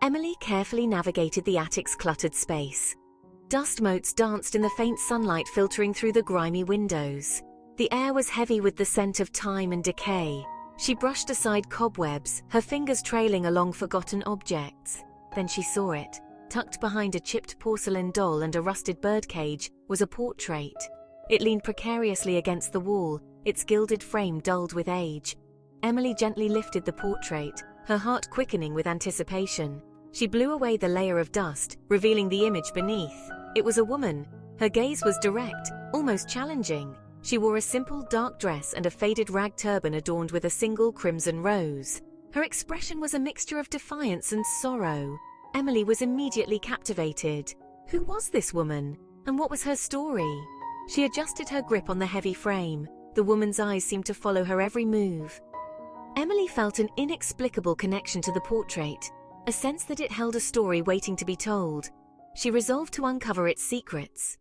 Emily carefully navigated the attic's cluttered space. Dust motes danced in the faint sunlight filtering through the grimy windows. The air was heavy with the scent of time and decay. She brushed aside cobwebs, her fingers trailing along forgotten objects. Then she saw it. Tucked behind a chipped porcelain doll and a rusted birdcage was a portrait. It leaned precariously against the wall, its gilded frame dulled with age. Emily gently lifted the portrait, her heart quickening with anticipation. She blew away the layer of dust, revealing the image beneath. It was a woman. Her gaze was direct, almost challenging. She wore a simple dark dress and a faded rag turban adorned with a single crimson rose. Her expression was a mixture of defiance and sorrow. Emily was immediately captivated. Who was this woman? And what was her story? She adjusted her grip on the heavy frame. The woman's eyes seemed to follow her every move. Emily felt an inexplicable connection to the portrait, a sense that it held a story waiting to be told. She resolved to uncover its secrets.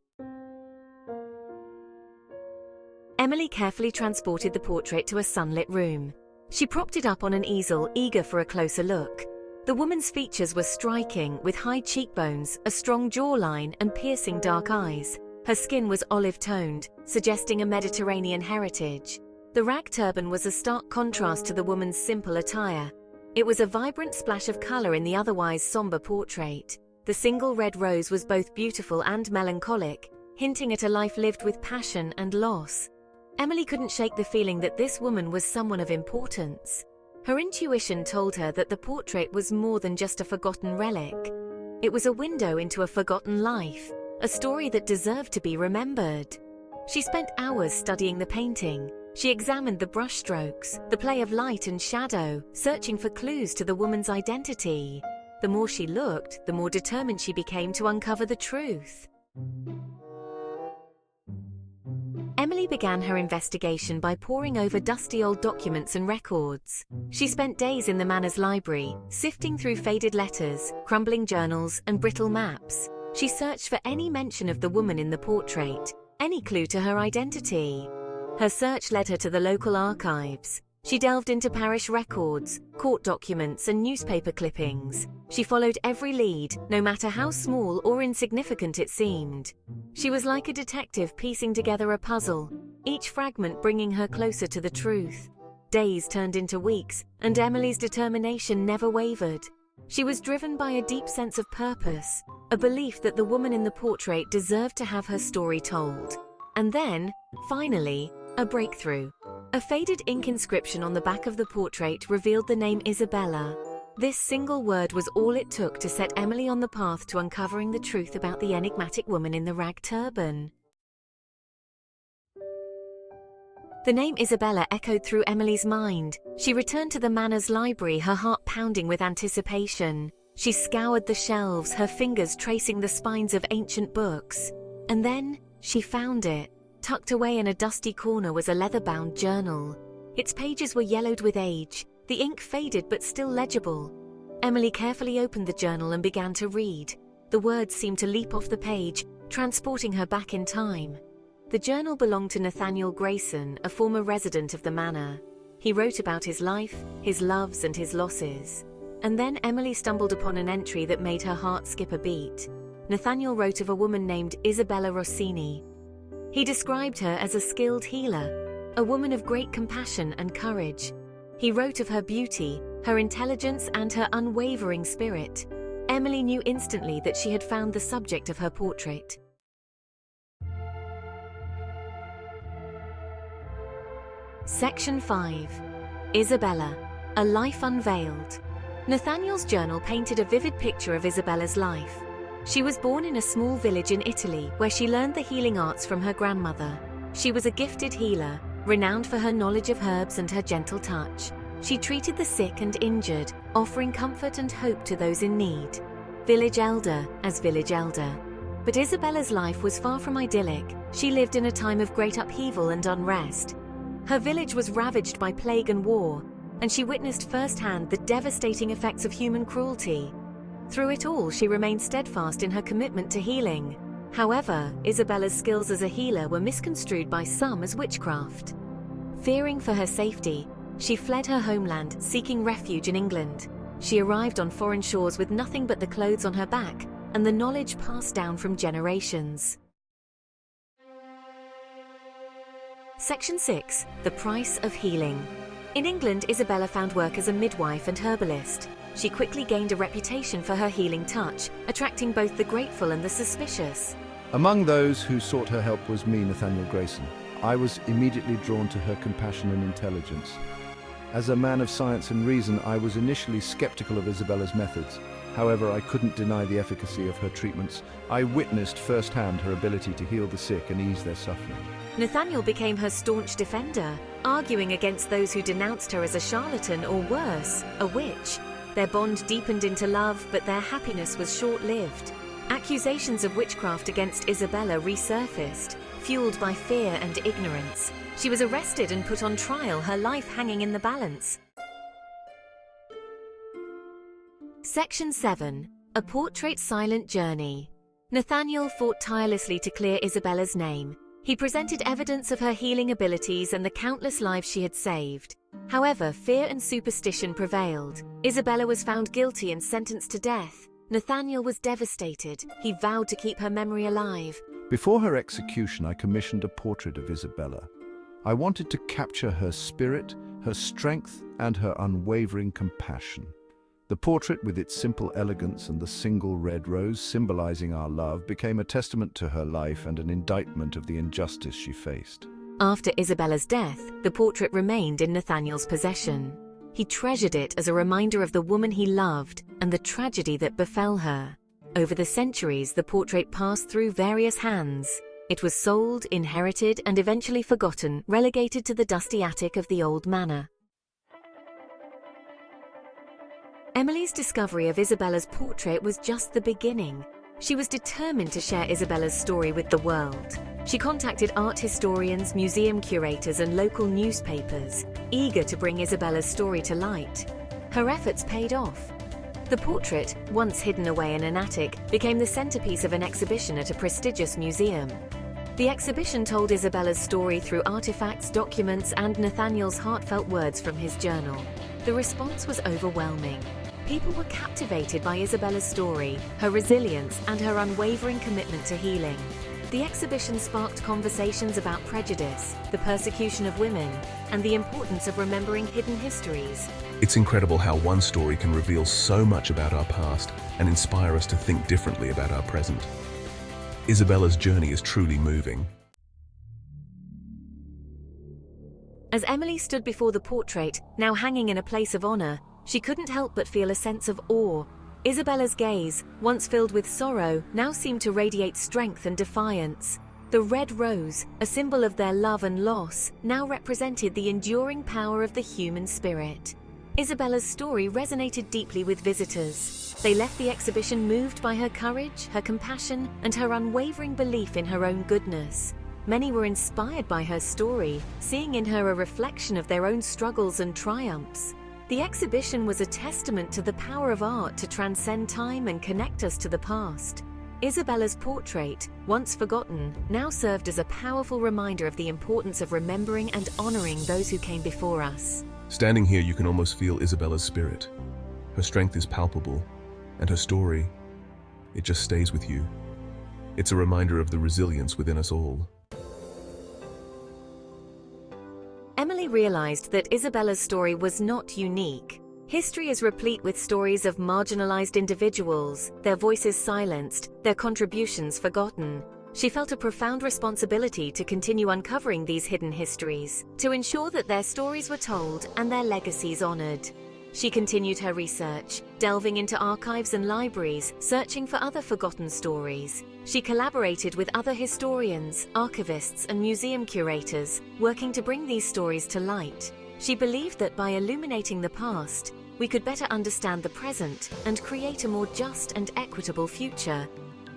Emily carefully transported the portrait to a sunlit room. She propped it up on an easel, eager for a closer look. The woman's features were striking, with high cheekbones, a strong jawline, and piercing dark eyes. Her skin was olive-toned, suggesting a Mediterranean heritage. The rag turban was a stark contrast to the woman's simple attire. It was a vibrant splash of color in the otherwise somber portrait. The single red rose was both beautiful and melancholic, hinting at a life lived with passion and loss. Emily couldn't shake the feeling that this woman was someone of importance. Her intuition told her that the portrait was more than just a forgotten relic. It was a window into a forgotten life, a story that deserved to be remembered. She spent hours studying the painting. She examined the brushstrokes, the play of light and shadow, searching for clues to the woman's identity. The more she looked, the more determined she became to uncover the truth. Emily began her investigation by poring over dusty old documents and records. She spent days in the manor's library, sifting through faded letters, crumbling journals, and brittle maps. She searched for any mention of the woman in the portrait, any clue to her identity. Her search led her to the local archives. She delved into parish records, court documents, and newspaper clippings. She followed every lead, no matter how small or insignificant it seemed. She was like a detective piecing together a puzzle, each fragment bringing her closer to the truth. Days turned into weeks, and Emily's determination never wavered. She was driven by a deep sense of purpose, a belief that the woman in the portrait deserved to have her story told. And then, finally, a breakthrough. A faded ink inscription on the back of the portrait revealed the name Isabella. This single word was all it took to set Emily on the path to uncovering the truth about the enigmatic woman in the rag turban. The name Isabella echoed through Emily's mind. She returned to the manor's library, her heart pounding with anticipation. She scoured the shelves, her fingers tracing the spines of ancient books. And then, she found it. Tucked away in a dusty corner was a leather-bound journal. Its pages were yellowed with age, the ink faded but still legible. Emily carefully opened the journal and began to read. The words seemed to leap off the page, transporting her back in time. The journal belonged to Nathaniel Grayson, a former resident of the manor. He wrote about his life, his loves, and his losses. And then Emily stumbled upon an entry that made her heart skip a beat. Nathaniel wrote of a woman named Isabella Rossini. He described her as a skilled healer, a woman of great compassion and courage. He wrote of her beauty, her intelligence, and her unwavering spirit. Emily knew instantly that she had found the subject of her portrait. Section 5. Isabella, a life unveiled. Nathaniel's journal painted a vivid picture of Isabella's life. She was born in a small village in Italy where she learned the healing arts from her grandmother. She was a gifted healer, renowned for her knowledge of herbs and her gentle touch. She treated the sick and injured, offering comfort and hope to those in need. Village elder as village elder. But Isabella's life was far from idyllic. She lived in a time of great upheaval and unrest. Her village was ravaged by plague and war, and she witnessed firsthand the devastating effects of human cruelty. Through it all, she remained steadfast in her commitment to healing. However, Isabella's skills as a healer were misconstrued by some as witchcraft. Fearing for her safety, she fled her homeland, seeking refuge in England. She arrived on foreign shores with nothing but the clothes on her back and the knowledge passed down from generations. Section 6. The Price of Healing. In England, Isabella found work as a midwife and herbalist. She quickly gained a reputation for her healing touch, attracting both the grateful and the suspicious. Among those who sought her help was me, Nathaniel Grayson. I was immediately drawn to her compassion and intelligence. As a man of science and reason, I was initially skeptical of Isabella's methods. However, I couldn't deny the efficacy of her treatments. I witnessed firsthand her ability to heal the sick and ease their suffering. Nathaniel became her staunch defender, arguing against those who denounced her as a charlatan or worse, a witch. Their bond deepened into love, but their happiness was short-lived. Accusations of witchcraft against Isabella resurfaced, fueled by fear and ignorance. She was arrested and put on trial, her life hanging in the balance. Section 7. A Portrait's Silent Journey. Nathaniel fought tirelessly to clear Isabella's name. He presented evidence of her healing abilities and the countless lives she had saved. However, fear and superstition prevailed. Isabella was found guilty and sentenced to death. Nathaniel was devastated. He vowed to keep her memory alive. Before her execution, I commissioned a portrait of Isabella. I wanted to capture her spirit, her strength, and her unwavering compassion. The portrait, with its simple elegance and the single red rose symbolizing our love, became a testament to her life and an indictment of the injustice she faced. After Isabella's death, the portrait remained in Nathaniel's possession. He treasured it as a reminder of the woman he loved and the tragedy that befell her. Over the centuries, the portrait passed through various hands. It was sold, inherited, and eventually forgotten, relegated to the dusty attic of the old manor. Emily's discovery of Isabella's portrait was just the beginning. She was determined to share Isabella's story with the world. She contacted art historians, museum curators, and local newspapers, eager to bring Isabella's story to light. Her efforts paid off. The portrait, once hidden away in an attic, became the centerpiece of an exhibition at a prestigious museum. The exhibition told Isabella's story through artifacts, documents, and Nathaniel's heartfelt words from his journal. The response was overwhelming. People were captivated by Isabella's story, her resilience, and her unwavering commitment to healing. The exhibition sparked conversations about prejudice, the persecution of women, and the importance of remembering hidden histories. It's incredible how one story can reveal so much about our past and inspire us to think differently about our present. Isabella's journey is truly moving. As Emily stood before the portrait, now hanging in a place of honor, she couldn't help but feel a sense of awe. Isabella's gaze, once filled with sorrow, now seemed to radiate strength and defiance. The red rose, a symbol of their love and loss, now represented the enduring power of the human spirit. Isabella's story resonated deeply with visitors. They left the exhibition moved by her courage, her compassion, and her unwavering belief in her own goodness. Many were inspired by her story, seeing in her a reflection of their own struggles and triumphs. The exhibition was a testament to the power of art to transcend time and connect us to the past. Isabella's portrait, once forgotten, now served as a powerful reminder of the importance of remembering and honoring those who came before us. Standing here, you can almost feel Isabella's spirit. Her strength is palpable, and her story, it just stays with you. It's a reminder of the resilience within us all. Emily realized that Isabella's story was not unique. History is replete with stories of marginalized individuals, their voices silenced, their contributions forgotten. She felt a profound responsibility to continue uncovering these hidden histories, to ensure that their stories were told and their legacies honored. She continued her research, delving into archives and libraries, searching for other forgotten stories. She collaborated with other historians, archivists, and museum curators, working to bring these stories to light. She believed that by illuminating the past, we could better understand the present and create a more just and equitable future.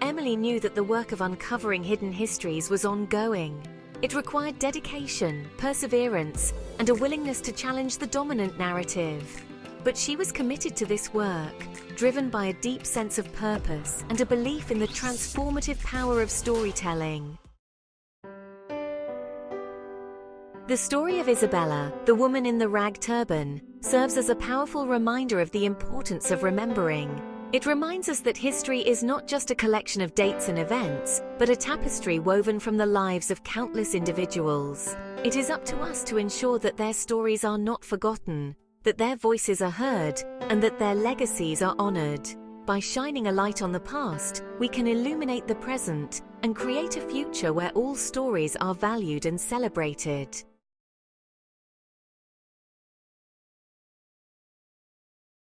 Emily knew that the work of uncovering hidden histories was ongoing. It required dedication, perseverance, and a willingness to challenge the dominant narrative. But she was committed to this work, driven by a deep sense of purpose and a belief in the transformative power of storytelling. The story of Isabella, the woman in the rag turban, serves as a powerful reminder of the importance of remembering. It reminds us that history is not just a collection of dates and events, but a tapestry woven from the lives of countless individuals. It is up to us to ensure that their stories are not forgotten, that their voices are heard, and that their legacies are honored. By shining a light on the past, we can illuminate the present and create a future where all stories are valued and celebrated.